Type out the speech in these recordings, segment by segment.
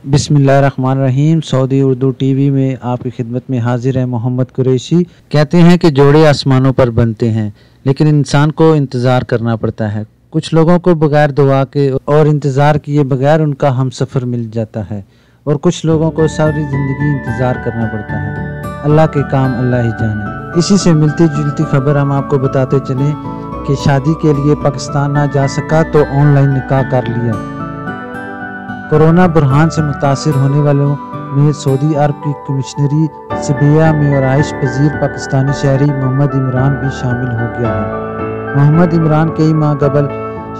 बिस्मिल्लाहिर्रहमानिर्रहीम। Saudi Urdu TV में आपकी खिदमत में हाजिर है मोहम्मद कुरैशी। कहते हैं कि जोड़े आसमानों पर बनते हैं, लेकिन इंसान को इंतज़ार करना पड़ता है। कुछ लोगों को बगैर दुआ के और इंतज़ार किए बगैर उनका हमसफ़र मिल जाता है, और कुछ लोगों को सारी ज़िंदगी इंतज़ार करना पड़ता है। अल्लाह के काम अल्लाह ही जाने। इसी से मिलती जुलती खबर हम आपको बताते चलें कि शादी के लिए पाकिस्तान ना जा सका तो ऑनलाइन निकाह कर लिया। कोरोना बुरहान से मुतासिर होने वालों में सऊदी अरब की कमिश्नरी सिबिया में और आइश पजीर पाकिस्तानी शहरी मोहम्मद इमरान भी शामिल हो गया है। मोहम्मद इमरान कई माह कबल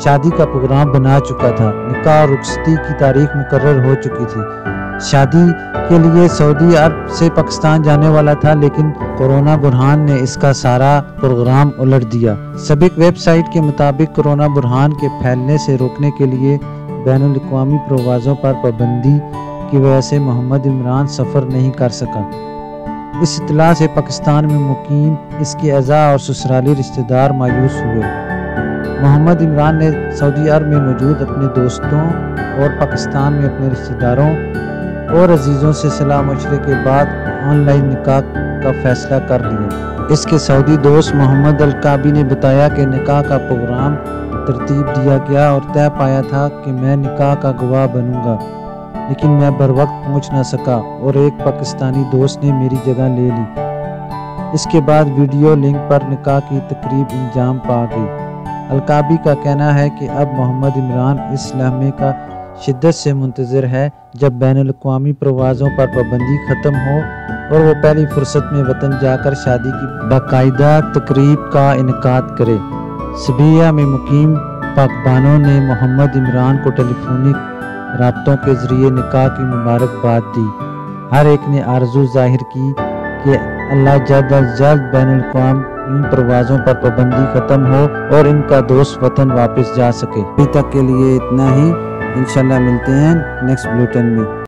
शादी का प्रोग्राम बना चुका था। निकाह और रुखसती की तारीख मुकर्रर हो चुकी थी। शादी के लिए सऊदी अरब से पाकिस्तान जाने वाला था, लेकिन कोरोना बुरहान ने इसका सारा प्रोग्राम उलट दिया। सबिक वेबसाइट के मुताबिक कोरोना बुरहान के फैलने से रोकने के लिए बैनुल-अक़वामी परवाज़ों पर पाबंदी की वजह से मोहम्मद इमरान सफ़र नहीं कर सका। इस इत्तला से पाकिस्तान में मुकीम इसके अज़ा और ससुराली रिश्तेदार मायूस हुए। मोहम्मद इमरान ने सऊदी अरब में मौजूद अपने दोस्तों और पाकिस्तान में अपने रिश्तेदारों और अजीज़ों से सलाह मशवरे के बाद ऑनलाइन निकाह का फ़ैसला कर लिया। इसके सऊदी दोस्त मोहम्मद अल-काबी ने बताया कि निकाह का प्रोग्राम तरतीब दिया गया और तय पाया था कि मैं निकाह का गवाह बनूंगा, लेकिन मैं बर वक्त पहुँच न सका और एक पाकिस्तानी दोस्त ने मेरी जगह ले ली। इसके बाद वीडियो लिंक पर निकाह की तकरीब इंजाम पा गई। अल-काबी का कहना है कि अब मोहम्मद इमरान इस लम्हे का शिद्दत से मुंतज़िर है जब बैनुल-अक़वामी परवाज़ों पर पाबंदी ख़त्म हो और वो पहली फुर्सत में वतन जाकर शादी की बाकायदा तकरीब का इनेकाद करे। सिबिया में मुकीम पाकबानों ने मोहम्मद इमरान को टेलीफोनिक राब्तों के ज़रिए निकाह की मुबारकबाद दी। हर एक ने आरज़ू ज़ाहिर की कि अल्लाह जल्द अज जल्द बैनुल-अक़वामी परवाज़ों पर पाबंदी ख़त्म हो और इनका दोस्त वतन वापस जा सके। अभी तक के लिए इतना ही। इंशाल्लाह मिलते हैं नेक्स्ट बुलेटिन में।